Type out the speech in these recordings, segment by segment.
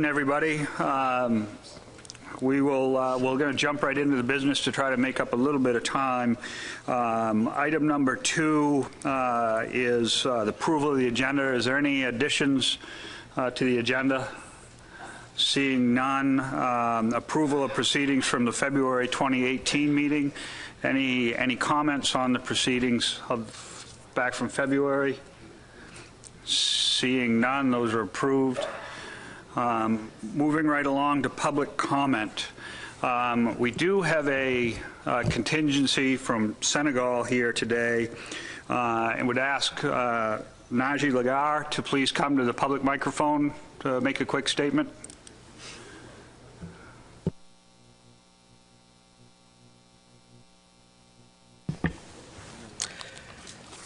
everybody. We're going to jump right into the business to try to make up a little bit of time. Item number 2 is the approval of the agenda. Is there any additions to the agenda? Seeing none. Approval of proceedings from the February 2018 meeting. Any comments on the proceedings back from February? Seeing none, those are approved. Moving right along to public comment. We do have a contingency from Senegal here today, and would ask Naji Lagar to please come to the public microphone to make a quick statement.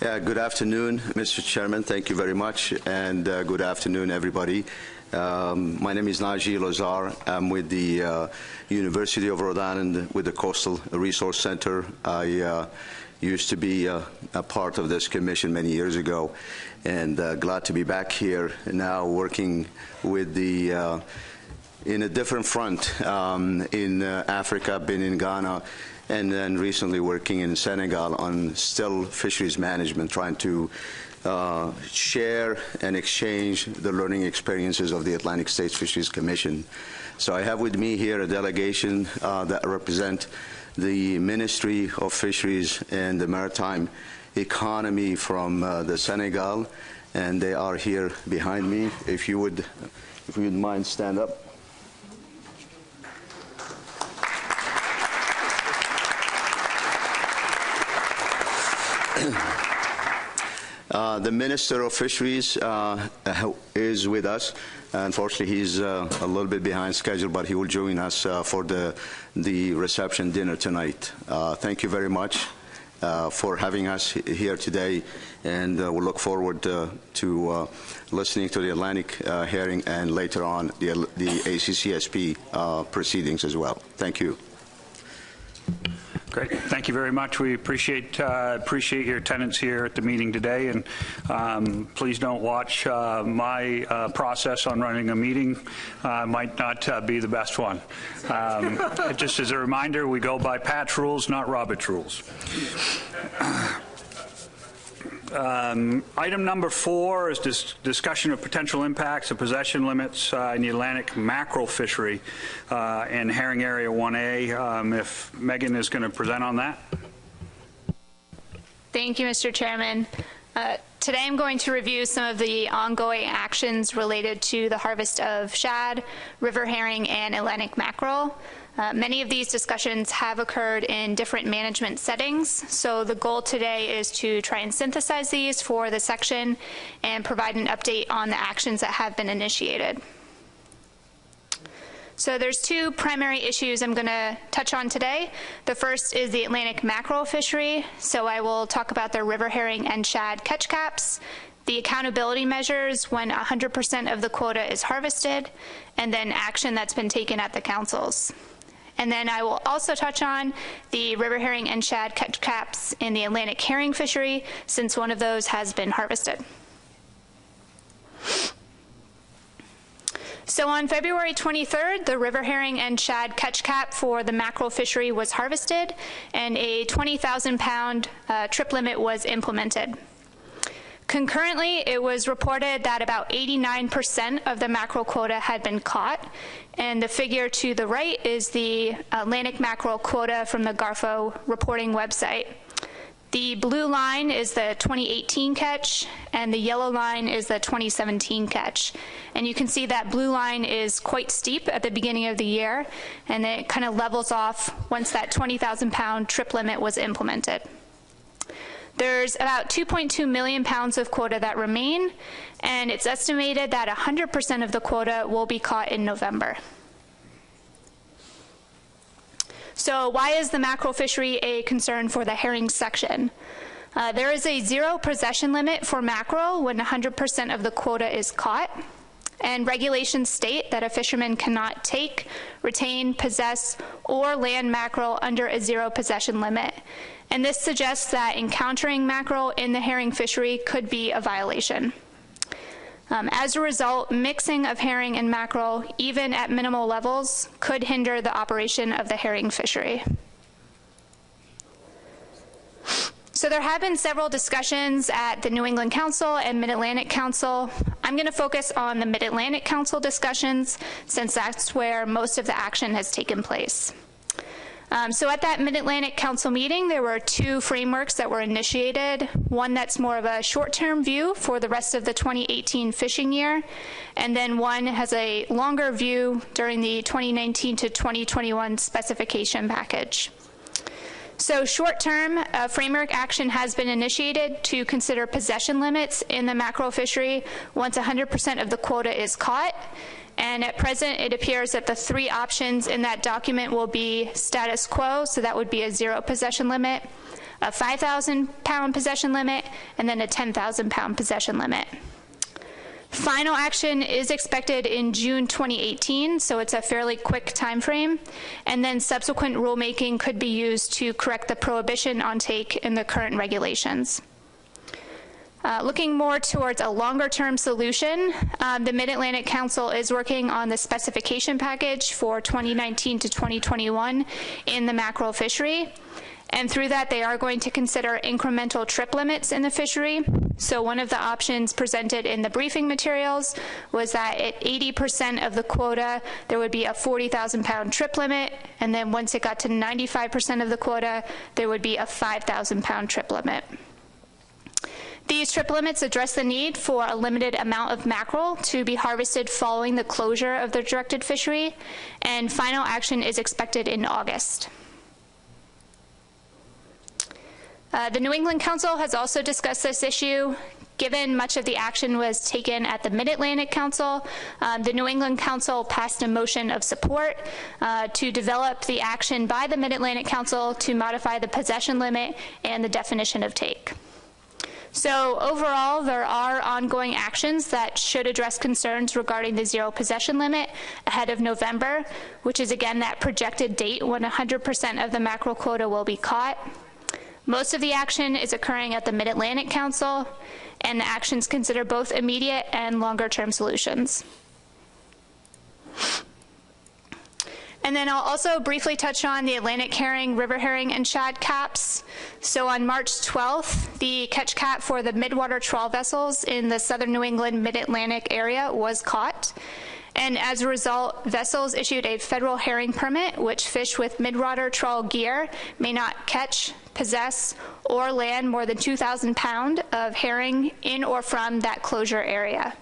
Yeah, good afternoon, Mr. Chairman. Thank you very much, and good afternoon, everybody. My name is Naji Lagar. I'm with the University of Rhode Island with the Coastal Resource Center. I used to be a part of this commission many years ago, and glad to be back here now working with the in a different front in Africa. I've been in Ghana, and then recently working in Senegal on still fisheries management, trying to share and exchange the learning experiences of the Atlantic States Fisheries Commission. So I have with me here a delegation that represent the Ministry of Fisheries and the Maritime Economy from the Senegal, and they are here behind me. If you would mind, stand up. The Minister of Fisheries is with us. Unfortunately, he's a little bit behind schedule, but he will join us for the reception dinner tonight. Thank you very much for having us here today, and we'll look forward to listening to the Atlantic hearing and later on the ACCSP proceedings as well. Thank you. Great. Thank you very much. We appreciate your attendance here at the meeting today, and please don't watch my process on running a meeting. Might not be the best one. Just as a reminder, we go by Pat's rules, not Robert's rules. Item number 4 is discussion of potential impacts of possession limits in the Atlantic mackerel fishery in Herring Area 1A. If Megan is going to present on that. Thank you, Mr. Chairman. Today I'm going to review some of the ongoing actions related to the harvest of shad, river herring, and Atlantic mackerel. Many of these discussions have occurred in different management settings, so the goal today is to try and synthesize these for the section and provide an update on the actions that have been initiated. So there's 2 primary issues I'm going to touch on today. The first is the Atlantic mackerel fishery, so I will talk about the river herring and shad catch caps, the accountability measures when 100% of the quota is harvested, and then action that's been taken at the councils. And then I will also touch on the river herring and shad catch caps in the Atlantic herring fishery, since one of those has been harvested. So on February 23rd, the river herring and shad catch cap for the mackerel fishery was harvested, and a 20,000-pound trip limit was implemented. Concurrently, it was reported that about 89% of the mackerel quota had been caught, and the figure to the right is the Atlantic mackerel quota from the GARFO reporting website. The blue line is the 2018 catch, and the yellow line is the 2017 catch. And you can see that blue line is quite steep at the beginning of the year, and it kind of levels off once that 20,000-pound trip limit was implemented. There's about 2.2 million pounds of quota that remain, and it's estimated that 100% of the quota will be caught in November. So why is the mackerel fishery a concern for the herring section? There is a 0 possession limit for mackerel when 100% of the quota is caught, and regulations state that a fisherman cannot take, retain, possess, or land mackerel under a 0 possession limit. And this suggests that encountering mackerel in the herring fishery could be a violation. As a result, mixing of herring and mackerel, even at minimal levels, could hinder the operation of the herring fishery. So there have been several discussions at the New England Council and Mid-Atlantic Council. I'm going to focus on the Mid-Atlantic Council discussions since that's where most of the action has taken place. So at that Mid-Atlantic Council meeting, there were two frameworks that were initiated. One that's more of a short-term view for the rest of the 2018 fishing year, and then one has a longer view during the 2019 to 2021 specification package. So short-term, framework action has been initiated to consider possession limits in the mackerel fishery once 100% of the quota is caught. And at present, it appears that the three options in that document will be status quo, so that would be a 0 possession limit, a 5,000-pound possession limit, and then a 10,000-pound possession limit. Final action is expected in June 2018, so it's a fairly quick time frame, and then subsequent rulemaking could be used to correct the prohibition on take in the current regulations. Looking more towards a longer-term solution, the Mid-Atlantic Council is working on the specification package for 2019 to 2021 in the mackerel fishery. And through that, they are going to consider incremental trip limits in the fishery. So one of the options presented in the briefing materials was that at 80% of the quota, there would be a 40,000-pound trip limit. And then once it got to 95% of the quota, there would be a 5,000-pound trip limit. These trip limits address the need for a limited amount of mackerel to be harvested following the closure of the directed fishery, and final action is expected in August. The New England Council has also discussed this issue. Given much of the action was taken at the Mid-Atlantic Council, the New England Council passed a motion of support to develop the action by the Mid-Atlantic Council to modify the possession limit and the definition of take. So overall, there are ongoing actions that should address concerns regarding the 0 possession limit ahead of November, which is again that projected date when 100% of the mackerel quota will be caught. Most of the action is occurring at the Mid-Atlantic Council, and the actions consider both immediate and longer-term solutions. And then I'll also briefly touch on the Atlantic herring, river herring, and shad caps. So on March 12th, the catch cap for the midwater trawl vessels in the southern New England mid-Atlantic area was caught. And as a result, vessels issued a federal herring permit, which fish with midwater trawl gear may not catch, possess, or land more than 2,000 pounds of herring in or from that closure area.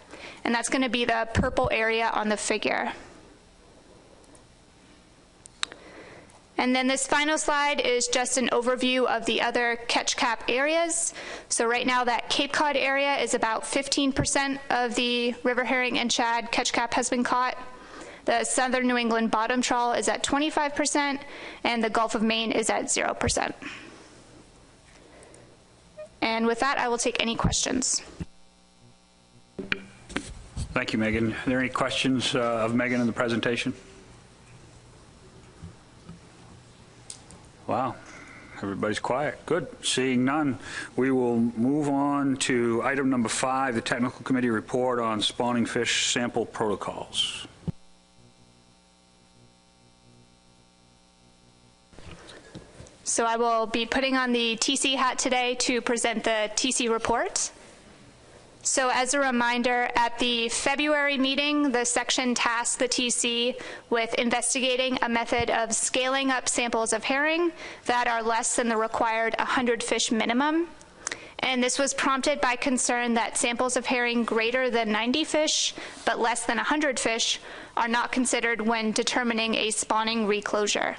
And that's going to be the purple area on the figure. And then this final slide is just an overview of the other catch cap areas. So right now that Cape Cod area is about 15% of the river herring and shad catch cap has been caught. The southern New England bottom trawl is at 25%, and the Gulf of Maine is at 0%. And with that, I will take any questions. Thank you, Megan. Are there any questions of Megan in the presentation? Wow, everybody's quiet. Good. Seeing none, we will move on to item number 5, the Technical Committee report on spawning fish sample protocols. So I will be putting on the TC hat today to present the TC report. So as a reminder, at the February meeting, the section tasked the TC with investigating a method of scaling up samples of herring that are less than the required 100 fish minimum. And this was prompted by concern that samples of herring greater than 90 fish, but less than 100 fish, are not considered when determining a spawning reclosure.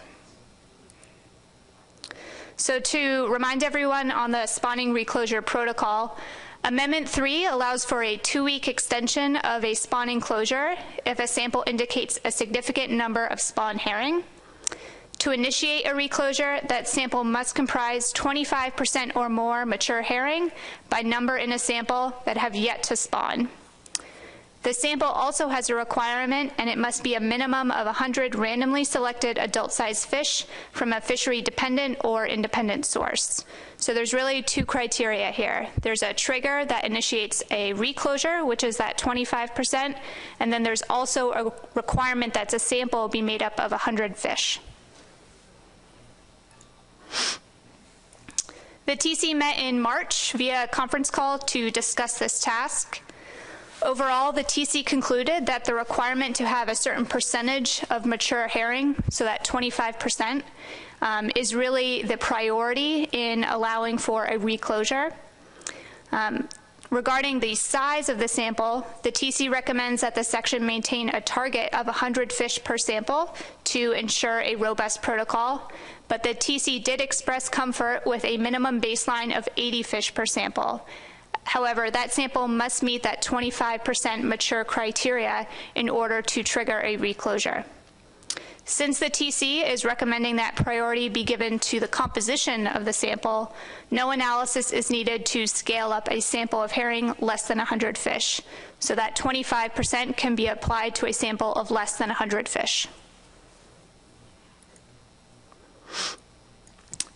So to remind everyone on the spawning reclosure protocol, Amendment 3 allows for a 2-week extension of a spawning closure if a sample indicates a significant number of spawn herring. To initiate a reclosure, that sample must comprise 25% or more mature herring by number in a sample that have yet to spawn. The sample also has a requirement, and it must be a minimum of 100 randomly selected adult-sized fish from a fishery-dependent or independent source. So there's really two criteria here. There's a trigger that initiates a reclosure, which is that 25%, and then there's also a requirement that a sample be made up of 100 fish. The TC met in March via a conference call to discuss this task. Overall, the TC concluded that the requirement to have a certain percentage of mature herring, so that 25%, is really the priority in allowing for a reclosure. Regarding the size of the sample, the TC recommends that the section maintain a target of 100 fish per sample to ensure a robust protocol, but the TC did express comfort with a minimum baseline of 80 fish per sample. However, that sample must meet that 25% mature criteria in order to trigger a reclosure. Since the TC is recommending that priority be given to the composition of the sample, no analysis is needed to scale up a sample of herring less than 100 fish. So that 25% can be applied to a sample of less than 100 fish.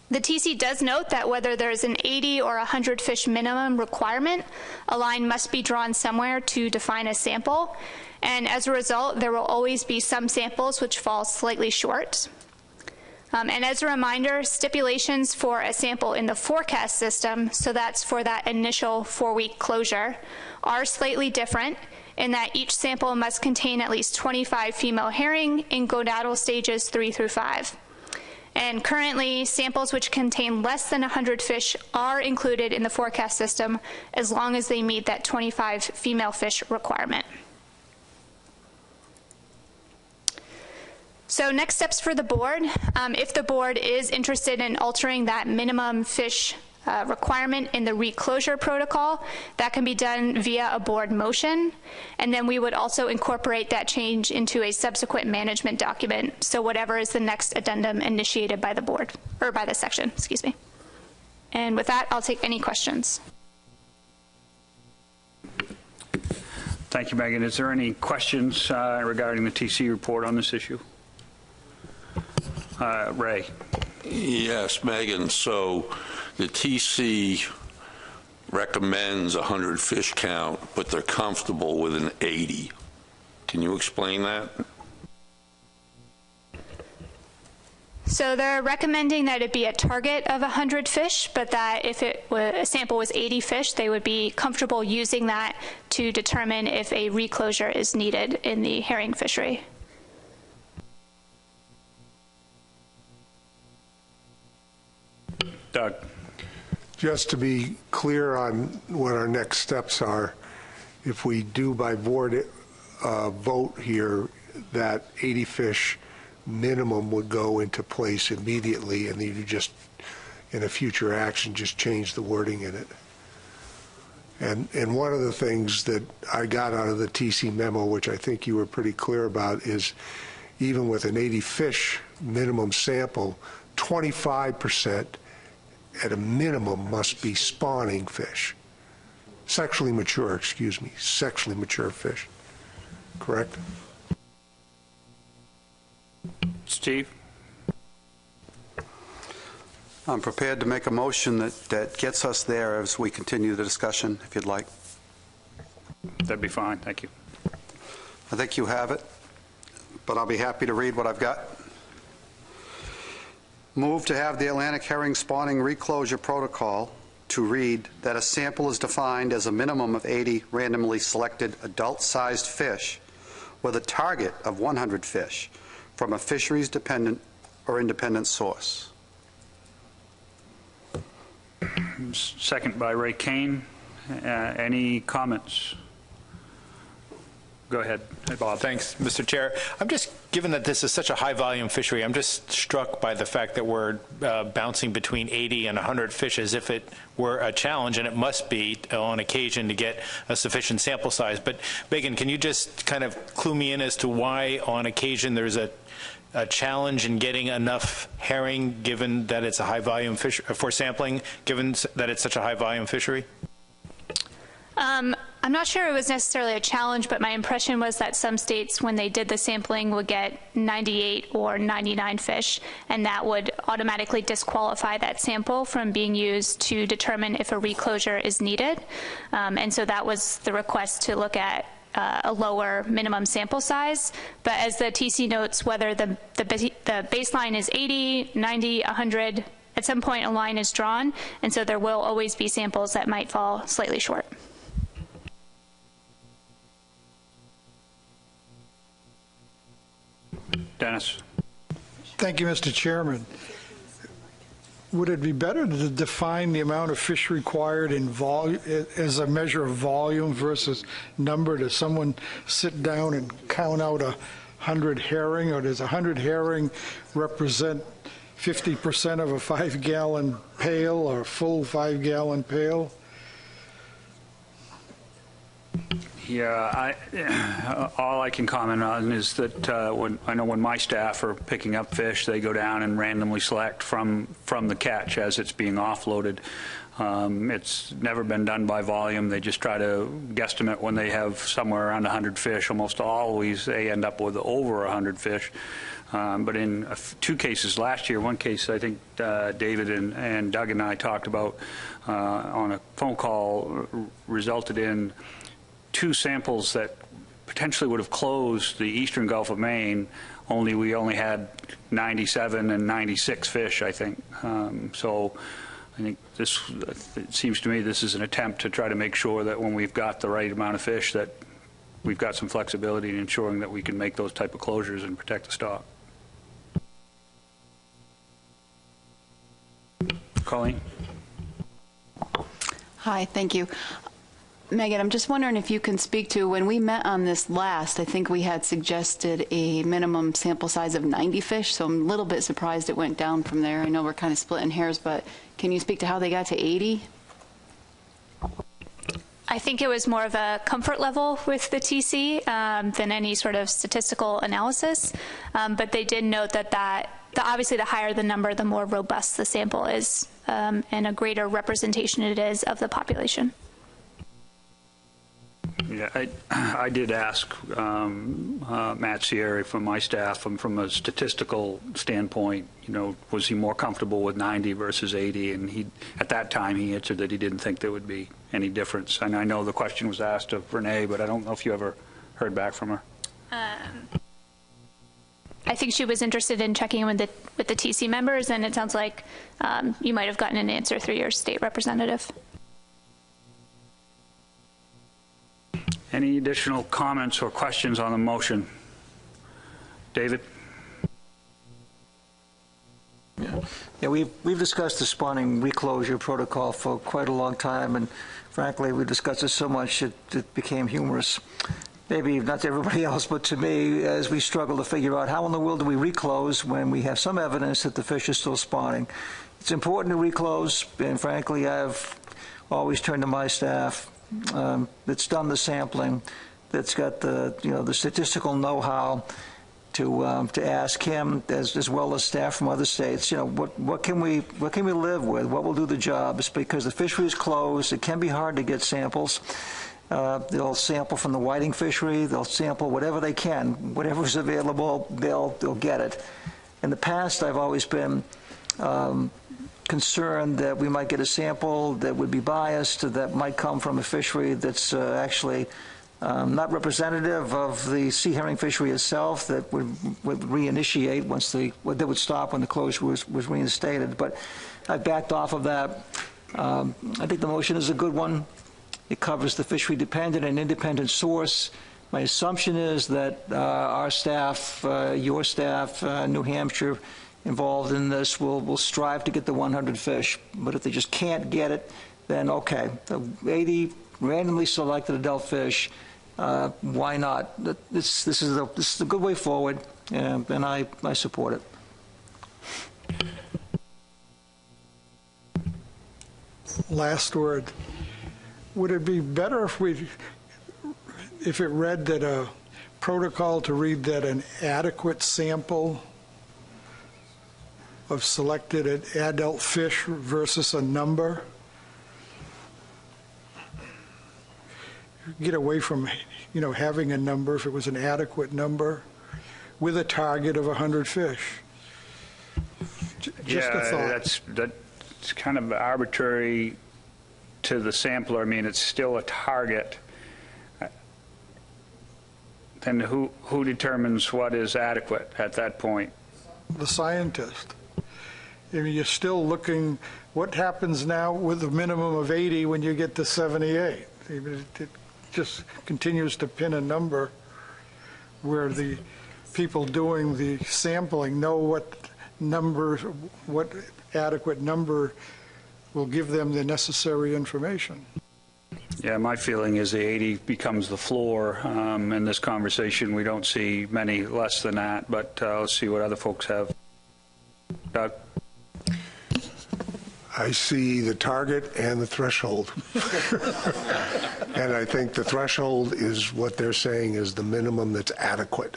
The TC does note that whether there is an 80 or 100 fish minimum requirement, a line must be drawn somewhere to define a sample, and as a result, there will always be some samples which fall slightly short. And as a reminder, stipulations for a sample in the forecast system, so that's for that initial 4-week closure, are slightly different in that each sample must contain at least 25 female herring in gonadal stages 3 through 5. And currently, samples which contain less than 100 fish are included in the forecast system as long as they meet that 25 female fish requirement. So next steps for the board. If the board is interested in altering that minimum fish requirement in the reclosure protocol, that can be done via a board motion, and then we would also incorporate that change into a subsequent management document, so whatever is the next addendum initiated by the board, or by the section, excuse me. And with that, I'll take any questions. Thank you, Megan. Is there any questions regarding the TC report on this issue? Ray. Yes, Megan. So the TC recommends 100 fish count, but they're comfortable with an 80. Can you explain that? So they're recommending that it be a target of 100 fish, but that if a sample was 80 fish, they would be comfortable using that to determine if a reclosure is needed in the herring fishery. Doug. Just to be clear on what our next steps are, if we do by board vote here, that 80 fish minimum would go into place immediately, and then you just, in a future action, just change the wording in it. And one of the things that I got out of the TC memo, which I think you were pretty clear about, is even with an 80 fish minimum sample, 25% at a minimum must be spawning fish. Sexually mature, sexually mature fish. Correct? Steve? I'm prepared to make a motion that gets us there as we continue the discussion, if you'd like. That'd be fine. Thank you. I think you have it, but I'll be happy to read what I've got. Move to have the Atlantic herring spawning reclosure protocol to read that a sample is defined as a minimum of 80 randomly selected adult-sized fish with a target of 100 fish from a fisheries-dependent or independent source. Second by Ray Kane. Any comments? Go ahead, Bob. Thanks, Mr. Chair. I'm just, given that this is such a high-volume fishery, I'm just struck by the fact that we're bouncing between 80 and 100 fish as if it were a challenge, and it must be on occasion to get a sufficient sample size. But, Megan, can you just kind of clue me in as to why on occasion there's a challenge in getting enough herring, given that it's a high-volume fish for sampling, given that it's such a high-volume fishery? I'm not sure it was necessarily a challenge, but my impression was that some states, when they did the sampling, would get 98 or 99 fish, and that would automatically disqualify that sample from being used to determine if a reclosure is needed. And so that was the request, to look at a lower minimum sample size. But as the TC notes, whether the baseline is 80, 90, 100, at some point a line is drawn, and so there will always be samples that might fall slightly short. Dennis. Thank you, Mr. Chairman. Would it be better to define the amount of fish required in volume as a measure of volume versus number? Does someone sit down and count out 100 herring, or does 100 herring represent 50% of a 5-gallon pail or a full 5-gallon pail? Yeah, all I can comment on is that when my staff are picking up fish, they go down and randomly select from the catch as it's being offloaded. It's never been done by volume. They just try to guesstimate when they have somewhere around 100 fish. Almost always they end up with over 100 fish. But in 2 cases last year, one case I think David and Doug and I talked about on a phone call resulted in 2 samples that potentially would have closed the eastern Gulf of Maine, we only had 97 and 96 fish, I think. So I think it seems to me this is an attempt to try to make sure that when we've got the right amount of fish, that we've got some flexibility in ensuring that we can make those type of closures and protect the stock. Colleen? Hi, thank you. Megan, I'm just wondering if you can speak to, when we met on this last, I think we had suggested a minimum sample size of 90 fish, so I'm a little bit surprised it went down from there. I know we're kind of splitting hairs, but can you speak to how they got to 80? I think it was more of a comfort level with the TC than any sort of statistical analysis. But they did note that obviously the higher the number, the more robust the sample is, and a greater representation it is of the population. Yeah, I did ask Matt Sierra from my staff, from a statistical standpoint, was he more comfortable with 90 versus 80? And at that time, he answered that he didn't think there would be any difference. And I know the question was asked of Renee, but I don't know if you ever heard back from her. I think she was interested in checking in with the TC members, and it sounds like you might have gotten an answer through your state representative. Any additional comments or questions on the motion? David? Yeah, we've discussed the spawning reclosure protocol for quite a long time, and frankly, we discussed it so much it became humorous. Maybe not to everybody else, but to me, as we struggle to figure out how in the world do we reclose when we have some evidence that the fish are still spawning. It's important to reclose, and frankly, I've always turned to my staff that's done the sampling, that's got the statistical know-how to ask him as well as staff from other states. What can we live with? What will do the job? It's because the fishery is closed. It can be hard to get samples. They'll sample from the whiting fishery. They'll sample whatever they can, whatever's available. They'll get it. In the past, I've always been concerned that we might get a sample that would be biased, that might come from a fishery that's actually not representative of the sea herring fishery itself, that would reinitiate once that would stop when the closure was reinstated. But I backed off of that. I think the motion is a good one. It covers the fishery-dependent and independent source. My assumption is that our staff, your staff, New Hampshire, involved in this will strive to get the 100 fish. But if they just can't get it, then okay, the 80 randomly selected adult fish, why not? This is a good way forward, and I support it. Last word. Would it be better if it read that a protocol to read that an adequate sample of selected adult fish versus a number? get away from, having a number, if it was an adequate number, with a target of 100 fish. Just a thought. That's kind of arbitrary to the sampler. I mean, it's still a target. Then who determines what is adequate at that point? The scientist. I mean, you're still looking, what happens now with a minimum of 80 when you get to 78? I mean, it just continues to pin a number where the people doing the sampling know what adequate number will give them the necessary information. Yeah, my feeling is the 80 becomes the floor. In this conversation, we don't see many less than that, but let's see what other folks have. Doug? I see the target and the threshold. And I think the threshold is what they're saying is the minimum that's adequate.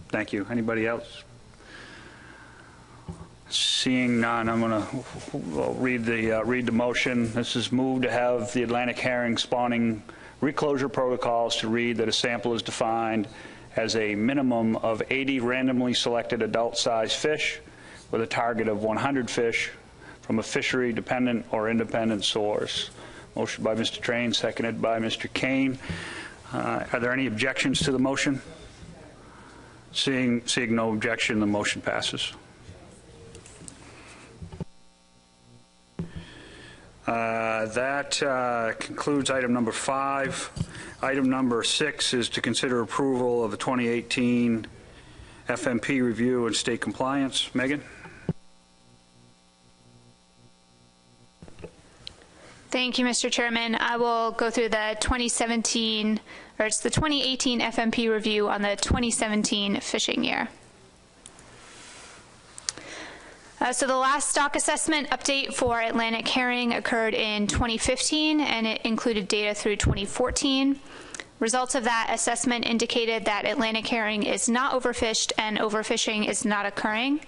Thank you. Anybody else? Seeing none, I'm going to read the motion. This is moved to have the Atlantic herring spawning reclosure protocols to read that a sample is defined as a minimum of 80 randomly selected adult-sized fish with a target of 100 fish from a fishery dependent or independent source. Motion by Mr. Train, seconded by Mr. Kane. Are there any objections to the motion? Seeing no objection, the motion passes. That concludes item number 5. Item number 6 is to consider approval of the 2018 FMP review and state compliance. Megan? Thank you, Mr. Chairman. I will go through the 2018 FMP review on the 2017 fishing year. So the last stock assessment update for Atlantic herring occurred in 2015, and it included data through 2014. Results of that assessment indicated that Atlantic herring is not overfished and overfishing is not occurring.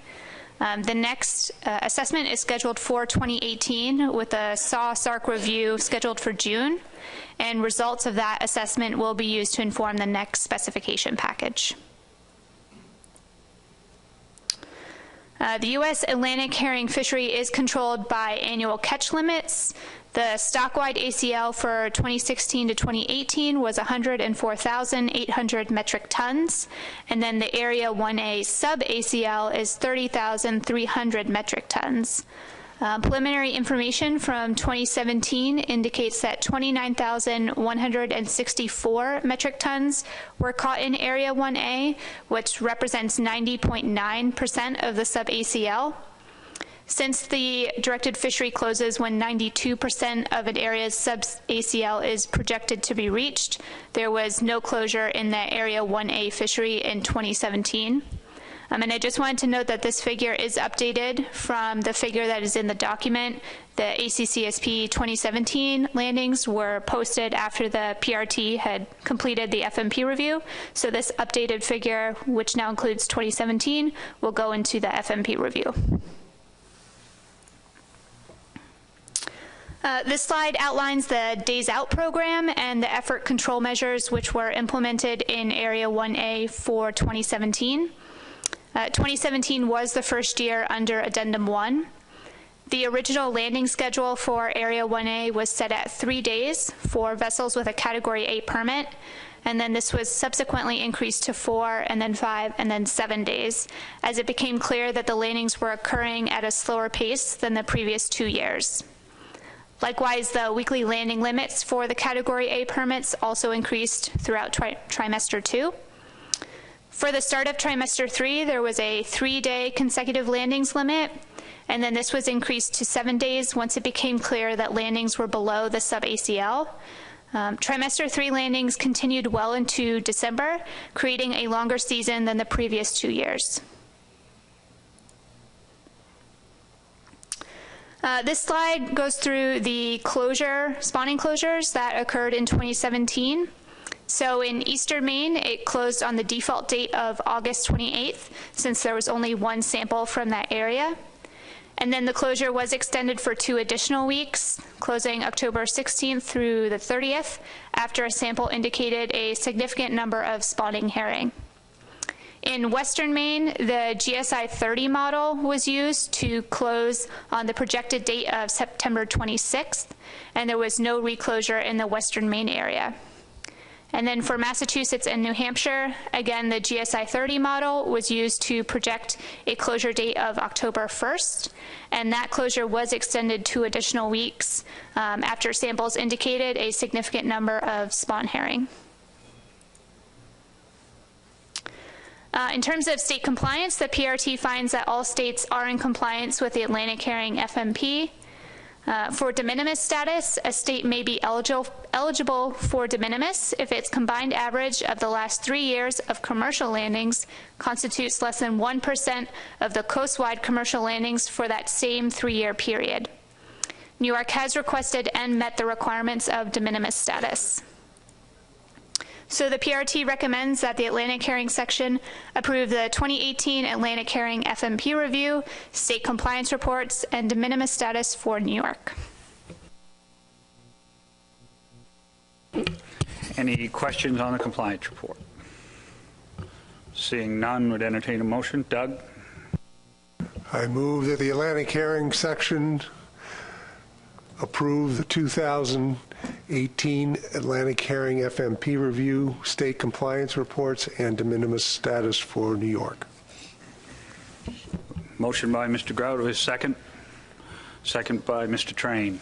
The next assessment is scheduled for 2018 with a SAW-SARC review scheduled for June, and results of that assessment will be used to inform the next specification package. The U.S. Atlantic herring fishery is controlled by annual catch limits. The stock-wide ACL for 2016 to 2018 was 104,800 metric tons, and then the Area 1A sub-ACL is 30,300 metric tons. Preliminary information from 2017 indicates that 29,164 metric tons were caught in Area 1A, which represents 90.9% of the sub-ACL. Since the directed fishery closes when 92% of an area's sub-ACL is projected to be reached, there was no closure in the Area 1A fishery in 2017. And I just wanted to note that this figure is updated from the figure that is in the document. The ACCSP 2017 landings were posted after the PRT had completed the FMP review. So this updated figure, which now includes 2017, will go into the FMP review. This slide outlines the Days Out program and the effort control measures which were implemented in Area 1A for 2017. 2017 was the first year under Addendum 1. The original landing schedule for Area 1A was set at 3 days for vessels with a Category A permit, and then this was subsequently increased to 4, and then 5, and then 7 days, as it became clear that the landings were occurring at a slower pace than the previous 2 years. Likewise, the weekly landing limits for the Category A permits also increased throughout trimester 2. For the start of trimester 3, there was a 3-day consecutive landings limit, and then this was increased to 7 days once it became clear that landings were below the sub-ACL. Trimester 3 landings continued well into December, creating a longer season than the previous 2 years. This slide goes through the spawning closures that occurred in 2017. So in Eastern Maine, it closed on the default date of August 28th, since there was only one sample from that area. And then the closure was extended for 2 additional weeks, closing October 16th through the 30th, after a sample indicated a significant number of spawning herring. In Western Maine, the GSI 30 model was used to close on the projected date of September 26th, and there was no reclosure in the Western Maine area. And then for Massachusetts and New Hampshire, again, the GSI 30 model was used to project a closure date of October 1st, and that closure was extended 2 additional weeks after samples indicated a significant number of spawn herring. In terms of state compliance, the PRT finds that all states are in compliance with the Atlantic Herring FMP. For de minimis status, a state may be eligible for de minimis if its combined average of the last 3 years of commercial landings constitutes less than 1% of the coastwide commercial landings for that same 3-year period. New York has requested and met the requirements of de minimis status. So the PRT recommends that the Atlantic Herring section approve the 2018 Atlantic Herring FMP review, state compliance reports, and de minimis status for New York. Any questions on the compliance report? Seeing none, would entertain a motion. Doug? I move that the Atlantic Herring section approve the 2018 Atlantic Herring FMP review, state compliance reports, and de minimis status for New York. Motion by Mr. Grout. His second. Second by Mr. Train.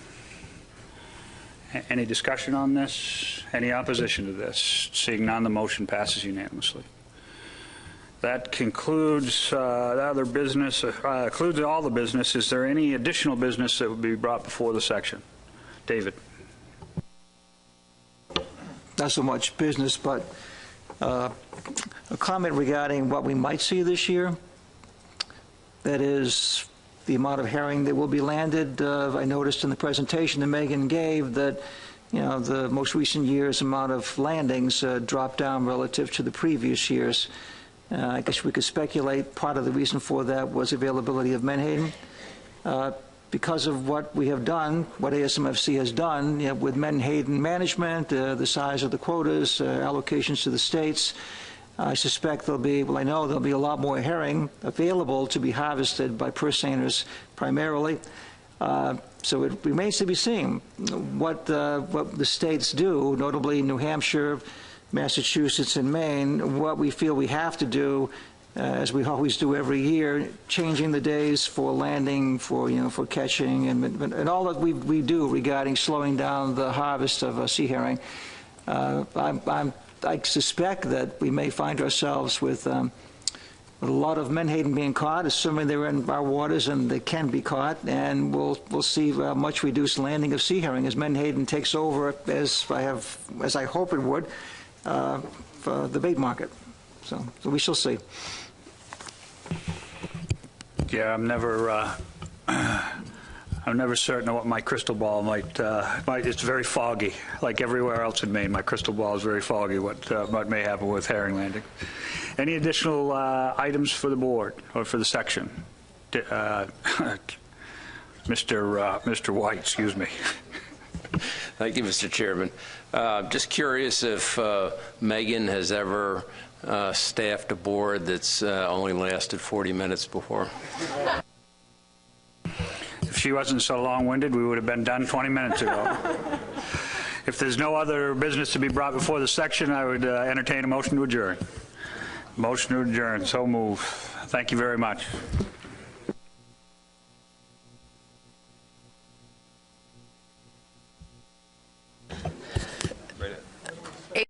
Any discussion on this? Any opposition to this? Seeing none, the motion passes unanimously. That concludes the other business, includes all the business. Is there any additional business that would be brought before the section? David. Not so much business, but a comment regarding what we might see this year. That is the amount of herring that will be landed. I noticed in the presentation that Megan gave that, the most recent year's amount of landings dropped down relative to the previous years. I guess we could speculate part of the reason for that was availability of menhaden. Because of what we have done, what ASMFC has done with menhaden management, the size of the quotas, allocations to the states, I suspect I know there'll be a lot more herring available to be harvested by purse seiners primarily. So it remains to be seen what the states do, notably New Hampshire, Massachusetts, and Maine, what we feel we have to do, as we always do every year, changing the days for landing, for catching, and all that we do regarding slowing down the harvest of sea herring. I suspect that we may find ourselves with a lot of menhaden being caught, assuming they're in our waters and they can be caught, and we'll see a much reduced landing of sea herring as menhaden takes over, as I hope it would, for the bait market. So we shall see. Yeah, I'm never certain of what my crystal ball might. It's very foggy, like everywhere else in Maine. My crystal ball is very foggy. What may happen with herring landing? Any additional items for the board or for the section? Mr. White, excuse me. Thank you, Mr. Chairman. Just curious if Megan has ever staffed a board that's only lasted 40 minutes before. If she wasn't so long-winded, we would have been done 20 minutes ago. If there's no other business to be brought before the section, I would entertain a motion to adjourn. Motion to adjourn. So move. Thank you very much.